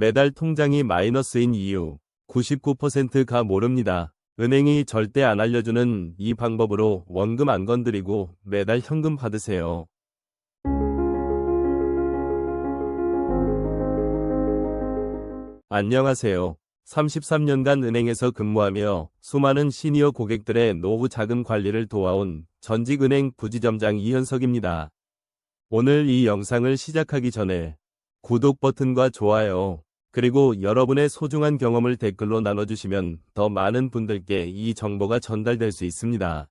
매달 통장이 마이너스인 이유 99%가 모릅니다. 은행이 절대 안 알려주는 이 방법으로 원금 안 건드리고 매달 현금 받으세요. 안녕하세요. 33년간 은행에서 근무하며 수많은 시니어 고객들의 노후 자금 관리를 도와온 전직은행 부지점장 이현석입니다. 오늘 이 영상을 시작하기 전에 구독 버튼과 좋아요, 그리고 여러분의 소중한 경험을 댓글로 나눠주시면 더 많은 분들께 이 정보가 전달될 수 있습니다.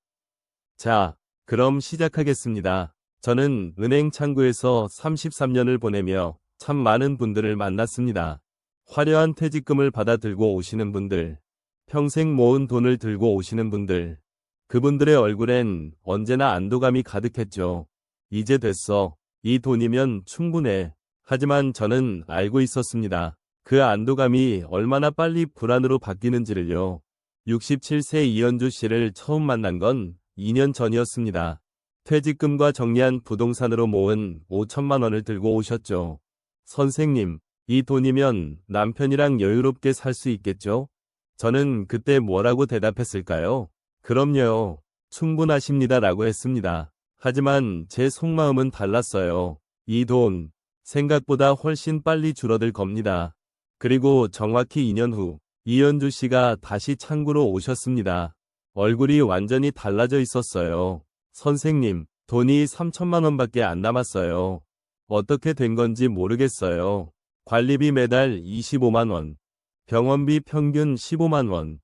자, 그럼 시작하겠습니다. 저는 은행 창구에서 33년을 보내며 참 많은 분들을 만났습니다. 화려한 퇴직금을 받아 들고 오시는 분들, 평생 모은 돈을 들고 오시는 분들, 그분들의 얼굴엔 언제나 안도감이 가득했죠. 이제 됐어. 이 돈이면 충분해. 하지만 저는 알고 있었습니다. 그 안도감이 얼마나 빨리 불안으로 바뀌는지를요. 67세 이현주 씨를 처음 만난 건 2년 전이었습니다. 퇴직금과 정리한 부동산으로 모은 5천만 원을 들고 오셨죠. 선생님, 이 돈이면 남편이랑 여유롭게 살 수 있겠죠? 저는 그때 뭐라고 대답했을까요? 그럼요. 충분하십니다 라고 했습니다. 하지만 제 속마음은 달랐어요. 이 돈, 생각보다 훨씬 빨리 줄어들 겁니다. 그리고 정확히 2년 후, 이현주 씨가 다시 창구로 오셨습니다. 얼굴이 완전히 달라져 있었어요. 선생님, 돈이 3천만 원밖에 안 남았어요. 어떻게 된 건지 모르겠어요. 관리비 매달 25만 원, 병원비 평균 15만 원,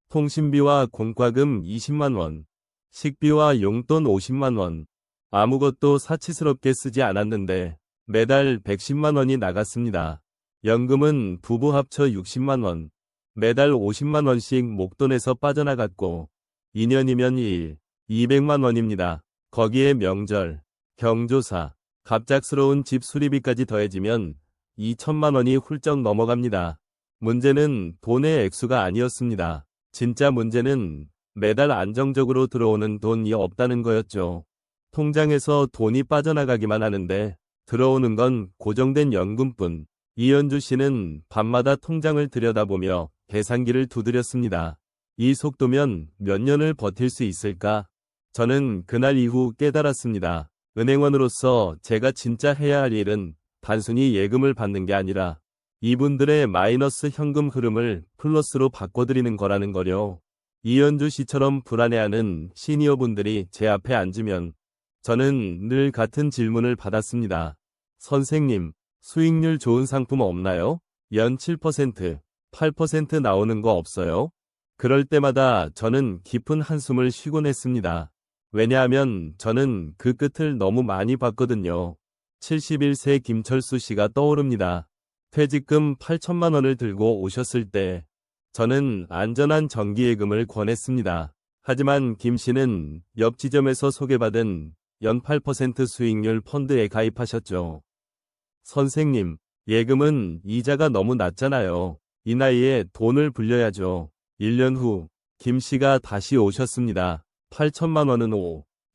통신비와 공과금 20만 원, 식비와 용돈 50만 원. 아무것도 사치스럽게 쓰지 않았는데 매달 110만 원이 나갔습니다. 연금은 부부 합쳐 60만 원, 매달 50만 원씩 목돈에서 빠져나갔고 2년이면 200만 원입니다. 거기에 명절, 경조사, 갑작스러운 집 수리비까지 더해지면 2천만 원이 훌쩍 넘어갑니다. 문제는 돈의 액수가 아니었습니다. 진짜 문제는 매달 안정적으로 들어오는 돈이 없다는 거였죠. 통장에서 돈이 빠져나가기만 하는데 들어오는 건 고정된 연금뿐. 이현주 씨는 밤마다 통장을 들여다보며 계산기를 두드렸습니다. 이 속도면 몇 년을 버틸 수 있을까? 저는 그날 이후 깨달았습니다. 은행원으로서 제가 진짜 해야 할 일은 단순히 예금을 받는 게 아니라 이분들의 마이너스 현금 흐름을 플러스로 바꿔드리는 거라는 거요. 이현주 씨처럼 불안해하는 시니어분들이 제 앞에 앉으면 저는 늘 같은 질문을 받았습니다. 선생님, 수익률 좋은 상품 없나요? 연 7%, 8% 나오는 거 없어요? 그럴 때마다 저는 깊은 한숨을 쉬곤 했습니다. 왜냐하면 저는 그 끝을 너무 많이 봤거든요. 71세 김철수 씨가 떠오릅니다. 퇴직금 8천만 원을 들고 오셨을 때 저는 안전한 정기예금을 권했습니다. 하지만 김 씨는 옆 지점에서 소개받은 연 8% 수익률 펀드에 가입하셨죠. 선생님, 예금은 이자가 너무 낮잖아요. 이 나이에 돈을 불려야죠. 1년 후 김 씨가 다시 오셨습니다. 8천만 원은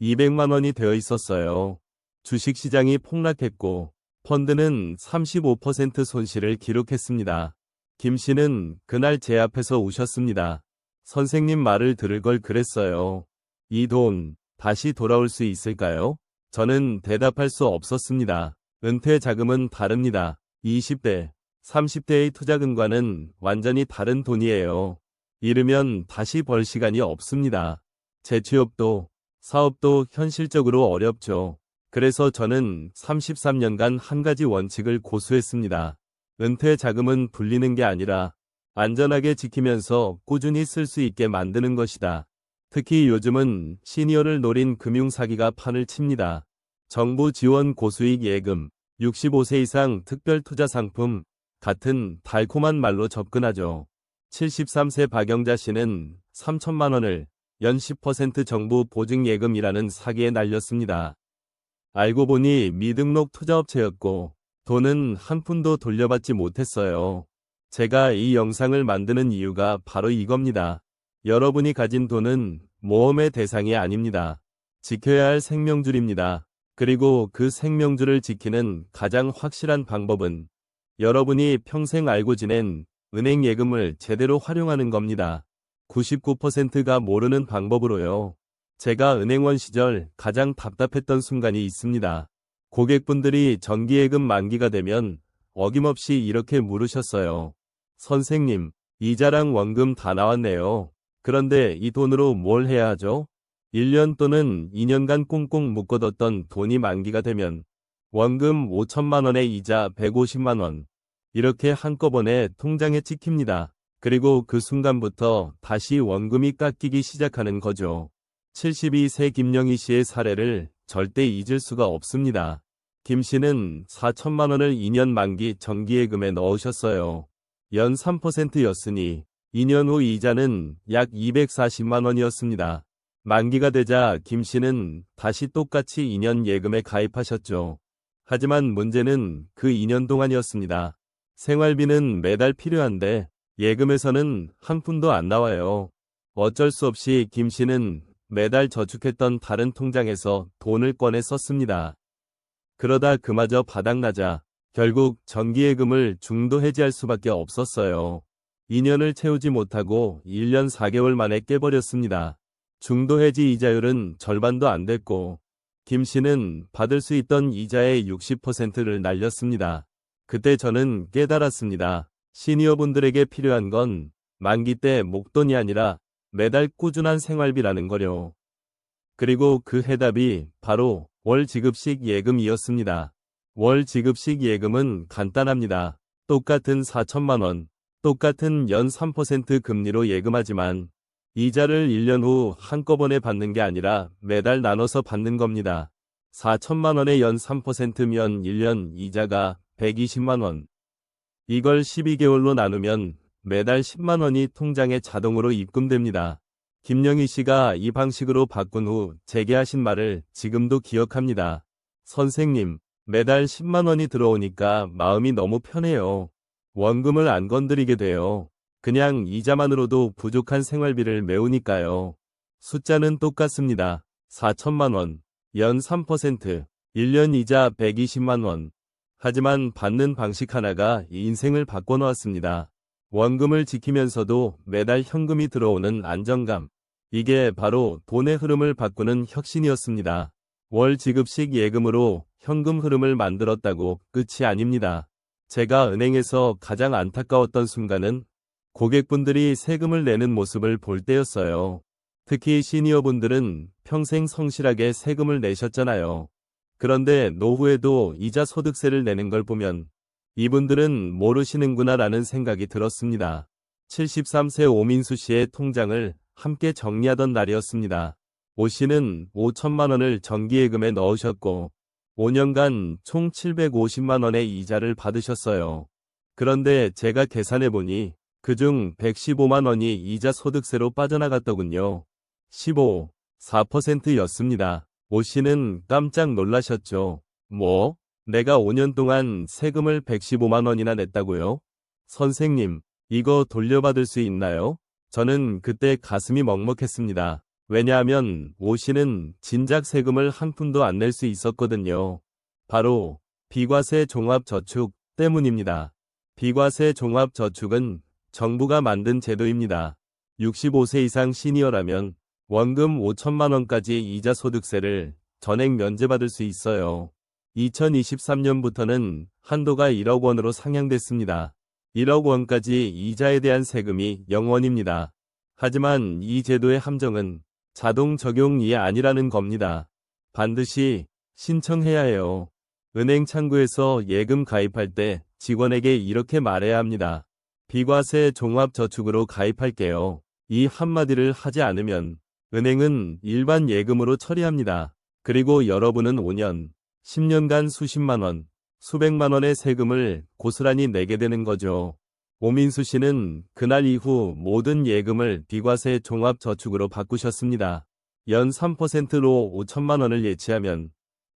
200만 원이 되어 있었어요. 주식시장이 폭락했고 펀드는 35% 손실을 기록했습니다. 김 씨는 그날 제 앞에서 우셨습니다. 선생님 말을 들을 걸 그랬어요. 이 돈 다시 돌아올 수 있을까요? 저는 대답할 수 없었습니다. 은퇴 자금은 다릅니다. 20대, 30대의 투자금과는 완전히 다른 돈이에요. 잃으면 다시 벌 시간이 없습니다. 재취업도, 사업도 현실적으로 어렵죠. 그래서 저는 33년간 한 가지 원칙을 고수했습니다. 은퇴 자금은 불리는 게 아니라 안전하게 지키면서 꾸준히 쓸 수 있게 만드는 것이다. 특히 요즘은 시니어를 노린 금융사기가 판을 칩니다. 정부 지원 고수익 예금, 65세 이상 특별투자 상품 같은 달콤한 말로 접근하죠. 73세 박영자 씨는 3천만 원을 연 10% 정부 보증예금이라는 사기에 날렸습니다. 알고 보니 미등록 투자업체였고 돈은 한 푼도 돌려받지 못했어요. 제가 이 영상을 만드는 이유가 바로 이겁니다. 여러분이 가진 돈은 모험의 대상이 아닙니다. 지켜야 할 생명줄입니다. 그리고 그 생명줄을 지키는 가장 확실한 방법은 여러분이 평생 알고 지낸 은행 예금을 제대로 활용하는 겁니다. 99%가 모르는 방법으로요. 제가 은행원 시절 가장 답답했던 순간이 있습니다. 고객분들이 정기예금 만기가 되면 어김없이 이렇게 물으셨어요. 선생님, 이자랑 원금 다 나왔네요. 그런데 이 돈으로 뭘 해야 하죠? 1년 또는 2년간 꽁꽁 묶어뒀던 돈이 만기가 되면 원금 5천만 원에 이자 150만 원. 이렇게 한꺼번에 통장에 찍힙니다. 그리고 그 순간부터 다시 원금이 깎이기 시작하는 거죠. 72세 김영희 씨의 사례를 절대 잊을 수가 없습니다. 김 씨는 4천만 원을 2년 만기 정기예금에 넣으셨어요. 연 3%였으니 2년 후 이자는 약 240만 원이었습니다. 만기가 되자 김 씨는 다시 똑같이 2년 예금에 가입하셨죠. 하지만 문제는 그 2년 동안이었습니다. 생활비는 매달 필요한데 예금에서는 한 푼도 안 나와요. 어쩔 수 없이 김 씨는 매달 저축했던 다른 통장에서 돈을 꺼내 썼습니다. 그러다 그마저 바닥나자 결국 정기예금을 중도 해지할 수밖에 없었어요. 2년을 채우지 못하고 1년 4개월 만에 깨버렸습니다. 중도 해지 이자율은 절반도 안 됐고 김 씨는 받을 수 있던 이자의 60%를 날렸습니다. 그때 저는 깨달았습니다. 시니어분들에게 필요한 건 만기 때 목돈이 아니라 매달 꾸준한 생활비라는 거요. 그리고 그 해답이 바로 월 지급식 예금이었습니다. 월 지급식 예금은 간단합니다. 똑같은 4천만 원, 똑같은 연 3% 금리로 예금하지만 이자를 1년 후 한꺼번에 받는 게 아니라 매달 나눠서 받는 겁니다. 4천만 원에 연 3%면 1년 이자가 120만 원. 이걸 12개월로 나누면 매달 10만 원이 통장에 자동으로 입금됩니다. 김영희 씨가 이 방식으로 바꾼 후 제게 하신 말을 지금도 기억합니다. 선생님, 매달 10만 원이 들어오니까 마음이 너무 편해요. 원금을 안 건드리게 돼요. 그냥 이자만으로도 부족한 생활비를 메우니까요. 숫자는 똑같습니다. 4천만 원, 연 3%, 1년 이자 120만 원. 하지만 받는 방식 하나가 인생을 바꿔놓았습니다. 원금을 지키면서도 매달 현금이 들어오는 안정감. 이게 바로 돈의 흐름을 바꾸는 혁신이었습니다. 월 지급식 예금으로 현금 흐름을 만들었다고 끝이 아닙니다. 제가 은행에서 가장 안타까웠던 순간은 고객분들이 세금을 내는 모습을 볼 때였어요. 특히 시니어분들은 평생 성실하게 세금을 내셨잖아요. 그런데 노후에도 이자 소득세를 내는 걸 보면 이분들은 모르시는구나라는 생각이 들었습니다. 73세 오민수 씨의 통장을 함께 정리하던 날이었습니다. 오 씨는 5천만 원을 정기예금에 넣으셨고 5년간 총 750만 원의 이자를 받으셨어요. 그런데 제가 계산해보니 그중 115만 원이 이자 소득세로 빠져나갔더군요. 4%였습니다. 오 씨는 깜짝 놀라셨죠. 뭐? 내가 5년 동안 세금을 115만 원이나 냈다고요? 선생님, 이거 돌려받을 수 있나요? 저는 그때 가슴이 먹먹했습니다. 왜냐하면 오 씨는 진작 세금을 한 푼도 안 낼 수 있었거든요. 바로 비과세 종합저축 때문입니다. 비과세 종합저축은 정부가 만든 제도입니다. 65세 이상 시니어라면 원금 5천만 원까지 이자 소득세를 전액 면제받을 수 있어요. 2023년부터는 한도가 1억 원으로 상향됐습니다. 1억 원까지 이자에 대한 세금이 0원입니다. 하지만 이 제도의 함정은 자동 적용이 아니라는 겁니다. 반드시 신청해야 해요. 은행 창구에서 예금 가입할 때 직원에게 이렇게 말해야 합니다. 비과세 종합저축으로 가입할게요. 이 한마디를 하지 않으면 은행은 일반 예금으로 처리합니다. 그리고 여러분은 5년, 10년간 수십만 원, 수백만 원의 세금을 고스란히 내게 되는 거죠. 오민수 씨는 그날 이후 모든 예금을 비과세 종합저축으로 바꾸셨습니다. 연 3%로 5천만 원을 예치하면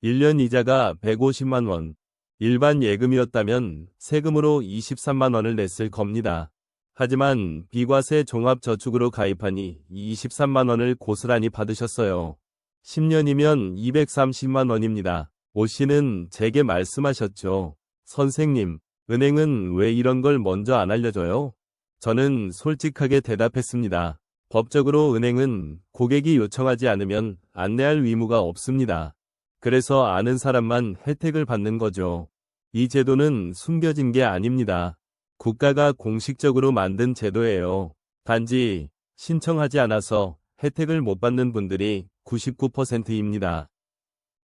1년 이자가 150만 원, 일반 예금이었다면 세금으로 23만 원을 냈을 겁니다. 하지만 비과세 종합저축으로 가입하니 23만 원을 고스란히 받으셨어요. 10년이면 230만 원입니다. 오 씨는 제게 말씀하셨죠. 선생님, 은행은 왜 이런 걸 먼저 안 알려줘요? 저는 솔직하게 대답했습니다. 법적으로 은행은 고객이 요청하지 않으면 안내할 의무가 없습니다. 그래서 아는 사람만 혜택을 받는 거죠. 이 제도는 숨겨진 게 아닙니다. 국가가 공식적으로 만든 제도예요. 단지 신청하지 않아서 혜택을 못 받는 분들이 99%입니다.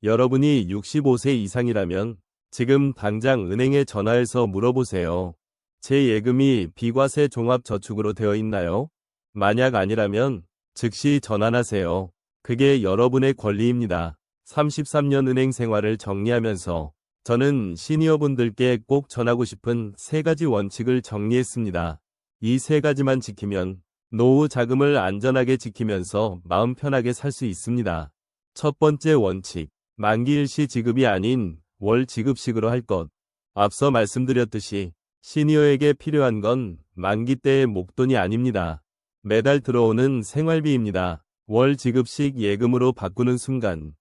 여러분이 65세 이상이라면 지금 당장 은행에 전화해서 물어보세요. 제 예금이 비과세 종합저축으로 되어 있나요? 만약 아니라면 즉시 전환하세요. 그게 여러분의 권리입니다. 33년 은행 생활을 정리하면서 저는 시니어분들께 꼭 전하고 싶은 3가지 원칙을 정리했습니다. 이 3가지만 지키면 노후 자금을 안전하게 지키면서 마음 편하게 살 수 있습니다. 첫 번째 원칙, 만기 일시 지급이 아닌 월 지급식으로 할 것. 앞서 말씀드렸듯이 시니어에게 필요한 건 만기 때의 목돈이 아닙니다. 매달 들어오는 생활비입니다. 월 지급식 예금으로 바꾸는 순간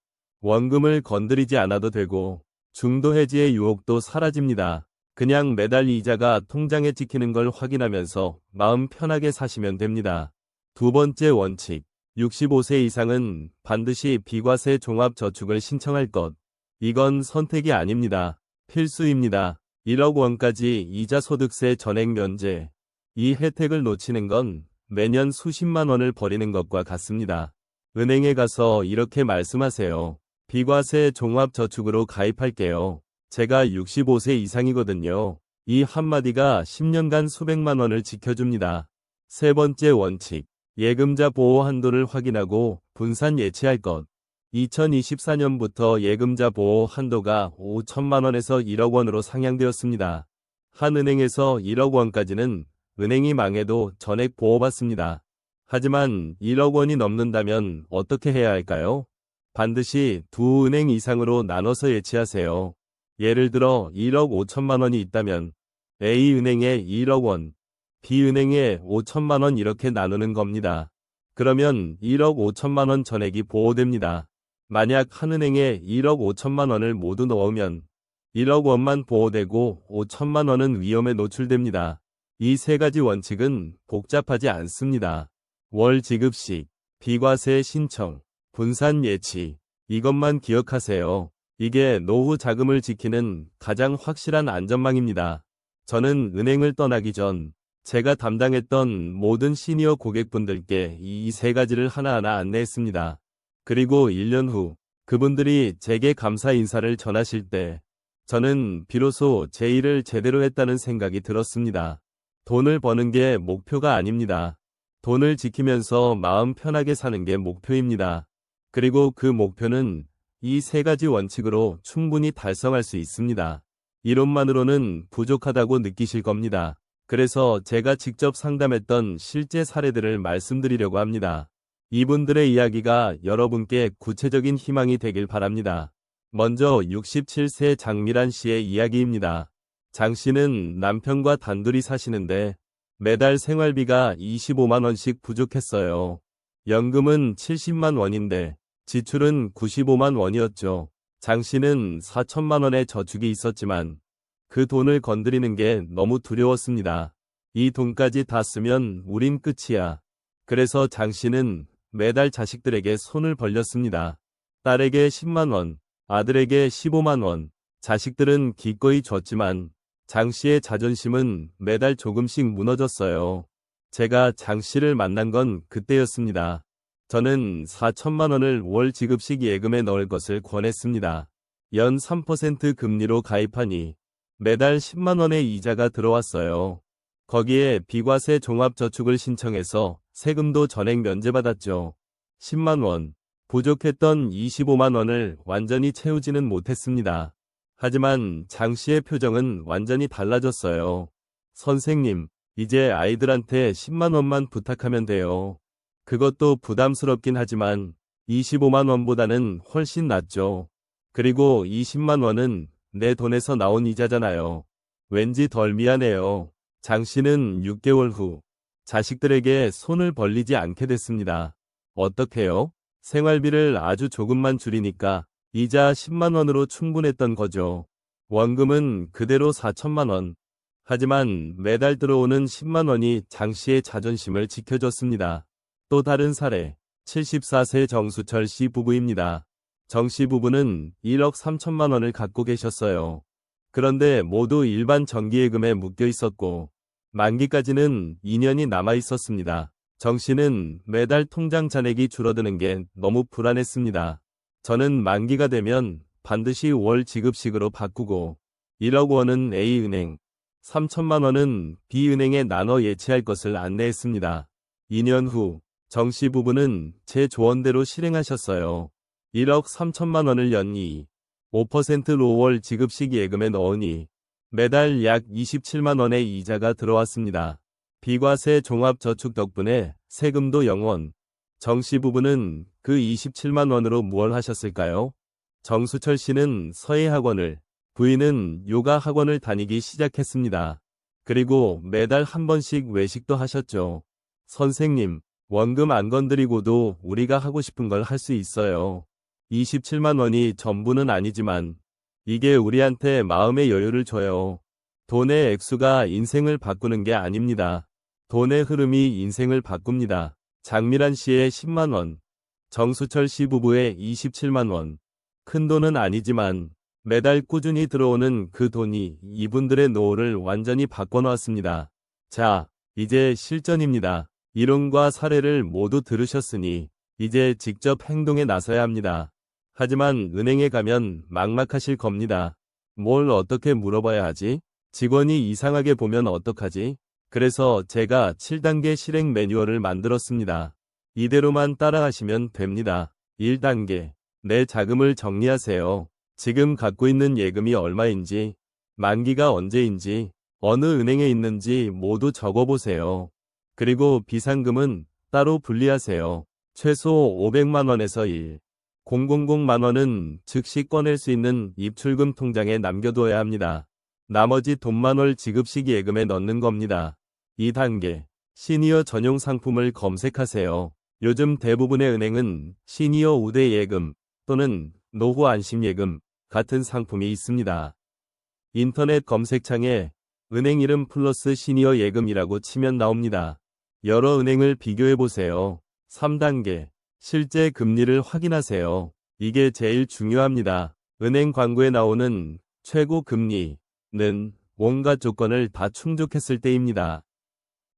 원금을 건드리지 않아도 되고 중도 해지의 유혹도 사라집니다. 그냥 매달 이자가 통장에 찍히는 걸 확인하면서 마음 편하게 사시면 됩니다. 두 번째 원칙, 65세 이상은 반드시 비과세 종합저축을 신청할 것. 이건 선택이 아닙니다. 필수입니다. 1억 원까지 이자 소득세 전액 면제. 이 혜택을 놓치는 건 매년 수십만 원을 버리는 것과 같습니다. 은행에 가서 이렇게 말씀하세요. 비과세 종합저축으로 가입할게요. 제가 65세 이상이거든요. 이 한마디가 10년간 수백만 원을 지켜줍니다. 세 번째 원칙, 예금자 보호 한도를 확인하고 분산 예치할 것. 2024년부터 예금자 보호 한도가 5천만 원에서 1억 원으로 상향되었습니다. 한 은행에서 1억 원까지는 은행이 망해도 전액 보호받습니다. 하지만 1억 원이 넘는다면 어떻게 해야 할까요? 반드시 두 은행 이상으로 나눠서 예치하세요. 예를 들어 1억 5천만 원이 있다면 A은행에 1억 원, B은행에 5천만 원 이렇게 나누는 겁니다. 그러면 1억 5천만 원 전액이 보호됩니다. 만약 한 은행에 1억 5천만 원을 모두 넣으면 1억 원만 보호되고 5천만 원은 위험에 노출됩니다. 이 3가지 원칙은 복잡하지 않습니다. 월 지급식, 비과세 신청, 분산 예치. 이것만 기억하세요. 이게 노후 자금을 지키는 가장 확실한 안전망입니다. 저는 은행을 떠나기 전 제가 담당했던 모든 시니어 고객분들께 이 3가지를 하나하나 안내했습니다. 그리고 1년 후 그분들이 제게 감사 인사를 전하실 때 저는 비로소 제 일을 제대로 했다는 생각이 들었습니다. 돈을 버는 게 목표가 아닙니다. 돈을 지키면서 마음 편하게 사는 게 목표입니다. 그리고 그 목표는 이 3가지 원칙으로 충분히 달성할 수 있습니다. 이론만으로는 부족하다고 느끼실 겁니다. 그래서 제가 직접 상담했던 실제 사례들을 말씀드리려고 합니다. 이분들의 이야기가 여러분께 구체적인 희망이 되길 바랍니다. 먼저 67세 장미란 씨의 이야기입니다. 장 씨는 남편과 단둘이 사시는데 매달 생활비가 25만 원씩 부족했어요. 연금은 70만 원인데 지출은 95만 원이었죠. 장 씨는 4천만 원의 저축이 있었지만 그 돈을 건드리는 게 너무 두려웠습니다. 이 돈까지 다 쓰면 우린 끝이야. 그래서 장 씨는 매달 자식들에게 손을 벌렸습니다. 딸에게 10만 원, 아들에게 15만 원. 자식들은 기꺼이 줬지만 장 씨의 자존심은 매달 조금씩 무너졌어요. 제가 장 씨를 만난 건 그때였습니다. 저는 4천만 원을 월 지급식 예금에 넣을 것을 권했습니다. 연 3% 금리로 가입하니 매달 10만 원의 이자가 들어왔어요. 거기에 비과세 종합저축을 신청해서 세금도 전액 면제받았죠. 10만 원. 부족했던 25만 원을 완전히 채우지는 못했습니다. 하지만 장 씨의 표정은 완전히 달라졌어요. 선생님, 이제 아이들한테 10만 원만 부탁하면 돼요. 그것도 부담스럽긴 하지만 25만 원보다는 훨씬 낫죠. 그리고 20만 원은 내 돈에서 나온 이자잖아요. 왠지 덜 미안해요. 장 씨는 6개월 후 자식들에게 손을 벌리지 않게 됐습니다. 어떻게요? 생활비를 아주 조금만 줄이니까 이자 10만 원으로 충분했던 거죠. 원금은 그대로 4천만 원. 하지만 매달 들어오는 10만 원이 장 씨의 자존심을 지켜줬습니다. 또 다른 사례, 74세 정수철 씨 부부입니다. 정 씨 부부는 1억 3천만 원을 갖고 계셨어요. 그런데 모두 일반 정기예금에 묶여 있었고 만기까지는 2년이 남아 있었습니다. 정 씨는 매달 통장 잔액이 줄어드는 게 너무 불안했습니다. 저는 만기가 되면 반드시 월 지급식으로 바꾸고 1억 원은 A은행, 3천만 원은 B은행에 나눠 예치할 것을 안내했습니다. 2년 후 정 씨 부부는 제 조언대로 실행하셨어요. 1억 3천만 원을 연이 5%로 월 지급식 예금에 넣으니 매달 약 27만 원의 이자가 들어왔습니다. 비과세 종합저축 덕분에 세금도 0원. 정 씨 부부는 그 27만 원으로 무얼 하셨을까요? 정수철 씨는 서예학원을, 부인은 요가 학원을 다니기 시작했습니다. 그리고 매달 한 번씩 외식도 하셨죠. 선생님, 원금 안 건드리고도 우리가 하고 싶은 걸 할 수 있어요. 27만 원이 전부는 아니지만 이게 우리한테 마음의 여유를 줘요. 돈의 액수가 인생을 바꾸는 게 아닙니다. 돈의 흐름이 인생을 바꿉니다. 장미란 씨의 10만 원, 정수철 씨 부부의 27만 원. 큰 돈은 아니지만 매달 꾸준히 들어오는 그 돈이 이분들의 노후를 완전히 바꿔놓았습니다. 자, 이제 실전입니다. 이론과 사례를 모두 들으셨으니 이제 직접 행동에 나서야 합니다. 하지만 은행에 가면 막막하실 겁니다. 뭘 어떻게 물어봐야 하지? 직원이 이상하게 보면 어떡하지? 그래서 제가 7단계 실행 매뉴얼을 만들었습니다. 이대로만 따라하시면 됩니다. 1단계. 내 자금을 정리하세요. 지금 갖고 있는 예금이 얼마인지, 만기가 언제인지, 어느 은행에 있는지 모두 적어보세요. 그리고 비상금은 따로 분리하세요. 최소 500만 원에서 000만 원은 즉시 꺼낼 수 있는 입출금 통장에 남겨둬야 합니다. 나머지 돈만 월 지급식 예금에 넣는 겁니다. 2단계. 시니어 전용 상품을 검색하세요. 요즘 대부분의 은행은 시니어 우대 예금 또는 노후 안심 예금 같은 상품이 있습니다. 인터넷 검색창에 은행 이름 플러스 시니어 예금이라고 치면 나옵니다. 여러 은행을 비교해보세요. 3단계. 실제 금리를 확인하세요. 이게 제일 중요합니다. 은행 광고에 나오는 최고 금리는 온갖 조건을 다 충족했을 때입니다.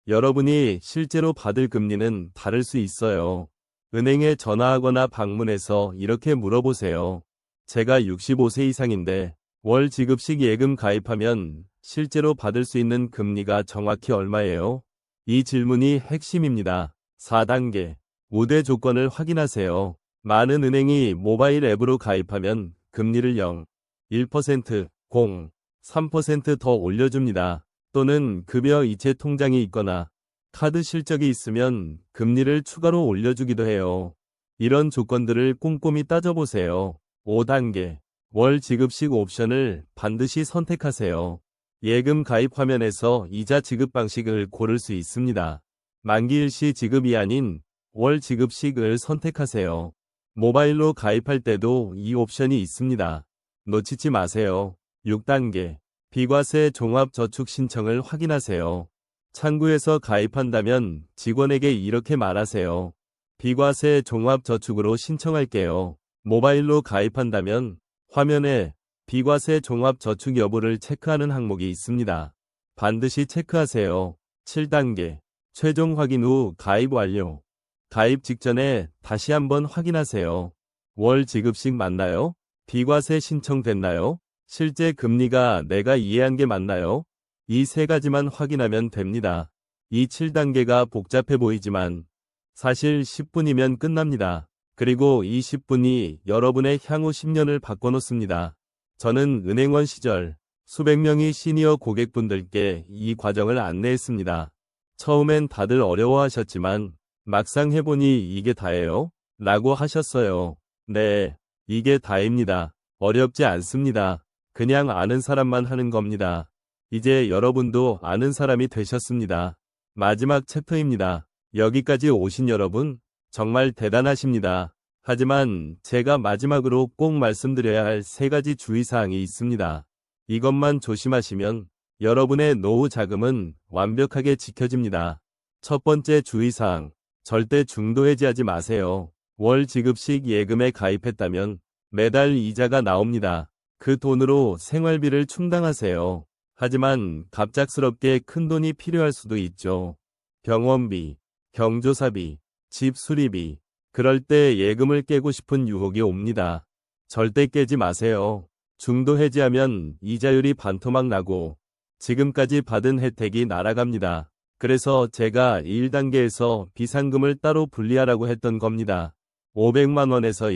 여러분이 실제로 받을 금리는 다를 수 있어요. 은행에 전화하거나 방문해서 이렇게 물어보세요. 제가 65세 이상인데 월 지급식 예금 가입하면 실제로 받을 수 있는 금리가 정확히 얼마예요? 이 질문이 핵심입니다. 4단계. 우대 조건을 확인하세요. 많은 은행이 모바일 앱으로 가입하면 금리를 0, 1%, 0, 3% 더 올려줍니다. 또는 급여 이체 통장이 있거나 카드 실적이 있으면 금리를 추가로 올려주기도 해요. 이런 조건들을 꼼꼼히 따져보세요. 5단계. 월 지급식 옵션을 반드시 선택하세요. 예금 가입 화면에서 이자 지급 방식을 고를 수 있습니다. 만기 일시 지급이 아닌 월 지급식을 선택하세요. 모바일로 가입할 때도 이 옵션이 있습니다. 놓치지 마세요. 6단계. 비과세 종합저축 신청을 확인하세요. 창구에서 가입한다면 직원에게 이렇게 말하세요. 비과세 종합저축으로 신청할게요. 모바일로 가입한다면 화면에 비과세 종합저축 여부를 체크하는 항목이 있습니다. 반드시 체크하세요. 7단계. 최종 확인 후 가입 완료. 가입 직전에 다시 한번 확인하세요. 월 지급식 맞나요? 비과세 신청됐나요? 실제 금리가 내가 이해한 게 맞나요? 이 세 가지만 확인하면 됩니다. 이 7단계가 복잡해 보이지만 사실 10분이면 끝납니다. 그리고 이 10분이 여러분의 향후 10년을 바꿔놓습니다. 저는 은행원 시절 수백 명의 시니어 고객분들께 이 과정을 안내했습니다. 처음엔 다들 어려워하셨지만 막상 해보니 이게 다예요? 라고 하셨어요. 네, 이게 다입니다. 어렵지 않습니다. 그냥 아는 사람만 하는 겁니다. 이제 여러분도 아는 사람이 되셨습니다. 마지막 챕터입니다. 여기까지 오신 여러분, 정말 대단하십니다. 하지만 제가 마지막으로 꼭 말씀드려야 할 세 가지 주의사항이 있습니다. 이것만 조심하시면 여러분의 노후 자금은 완벽하게 지켜집니다. 첫 번째 주의사항, 절대 중도해지하지 마세요. 월 지급식 예금에 가입했다면 매달 이자가 나옵니다. 그 돈으로 생활비를 충당하세요. 하지만 갑작스럽게 큰돈이 필요할 수도 있죠. 병원비, 경조사비, 집 수리비. 그럴 때 예금을 깨고 싶은 유혹이 옵니다. 절대 깨지 마세요. 중도 해지하면 이자율이 반토막 나고 지금까지 받은 혜택이 날아갑니다. 그래서 제가 1단계에서 비상금을 따로 분리하라고 했던 겁니다. 500만 원에서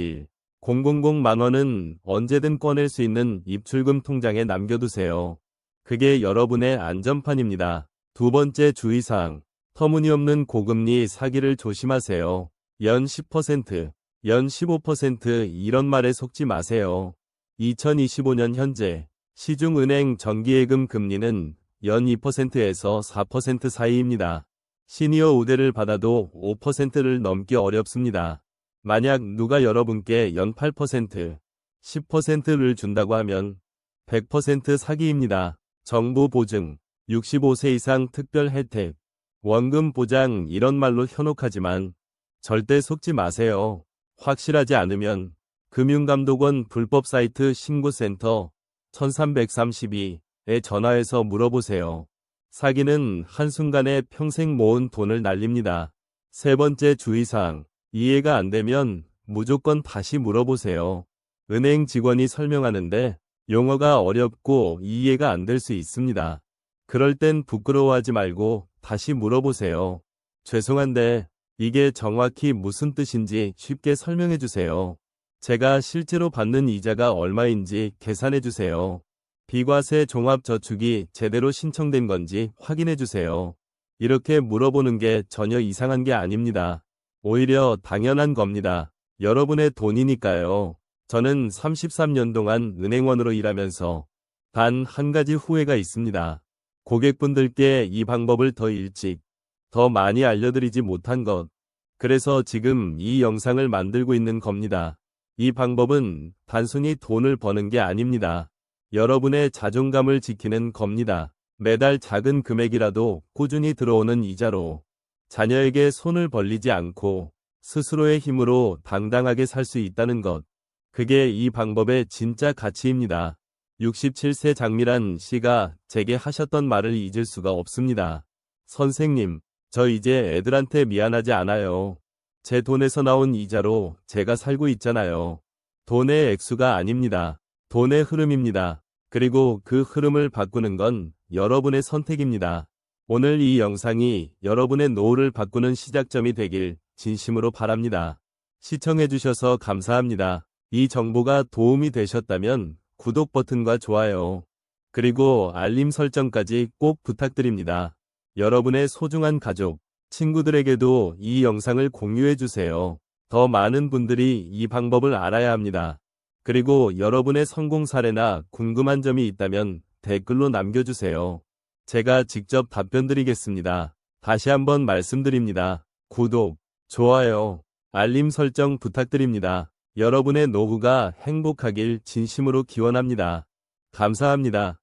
000만 원은 언제든 꺼낼 수 있는 입출금 통장에 남겨두세요. 그게 여러분의 안전판입니다. 두 번째 주의사항, 터무니없는 고금리 사기를 조심하세요. 연 10%, 연 15% 이런 말에 속지 마세요. 2025년 현재 시중은행 정기예금 금리는 연 2%에서 4% 사이입니다. 시니어 우대를 받아도 5%를 넘기 어렵습니다. 만약 누가 여러분께 연 8%, 10%를 준다고 하면 100% 사기입니다. 정부 보증, 65세 이상 특별 혜택, 원금 보장 이런 말로 현혹하지만 절대 속지 마세요. 확실하지 않으면 금융감독원 불법 사이트 신고센터 1332에 전화해서 물어보세요. 사기는 한순간에 평생 모은 돈을 날립니다. 세 번째 주의사항, 이해가 안 되면 무조건 다시 물어보세요. 은행 직원이 설명하는데 용어가 어렵고 이해가 안 될 수 있습니다. 그럴 땐 부끄러워하지 말고 다시 물어보세요. 죄송한데 이게 정확히 무슨 뜻인지 쉽게 설명해 주세요. 제가 실제로 받는 이자가 얼마인지 계산해 주세요. 비과세 종합저축이 제대로 신청된 건지 확인해 주세요. 이렇게 물어보는 게 전혀 이상한 게 아닙니다. 오히려 당연한 겁니다. 여러분의 돈이니까요. 저는 33년 동안 은행원으로 일하면서 단 한 가지 후회가 있습니다. 고객분들께 이 방법을 더 일찍, 더 많이 알려드리지 못한 것. 그래서 지금 이 영상을 만들고 있는 겁니다. 이 방법은 단순히 돈을 버는 게 아닙니다. 여러분의 자존감을 지키는 겁니다. 매달 작은 금액이라도 꾸준히 들어오는 이자로 자녀에게 손을 벌리지 않고 스스로의 힘으로 당당하게 살 수 있다는 것. 그게 이 방법의 진짜 가치입니다. 67세 장미란 씨가 제게 하셨던 말을 잊을 수가 없습니다. 선생님, 저 이제 애들한테 미안하지 않아요. 제 돈에서 나온 이자로 제가 살고 있잖아요. 돈의 액수가 아닙니다. 돈의 흐름입니다. 그리고 그 흐름을 바꾸는 건 여러분의 선택입니다. 오늘 이 영상이 여러분의 노후를 바꾸는 시작점이 되길 진심으로 바랍니다. 시청해주셔서 감사합니다. 이 정보가 도움이 되셨다면 구독 버튼과 좋아요, 그리고 알림 설정까지 꼭 부탁드립니다. 여러분의 소중한 가족, 친구들에게도 이 영상을 공유해주세요. 더 많은 분들이 이 방법을 알아야 합니다. 그리고 여러분의 성공 사례나 궁금한 점이 있다면 댓글로 남겨주세요. 제가 직접 답변 드리겠습니다. 다시 한번 말씀드립니다. 구독, 좋아요, 알림 설정 부탁드립니다. 여러분의 노후가 행복하길 진심으로 기원합니다. 감사합니다.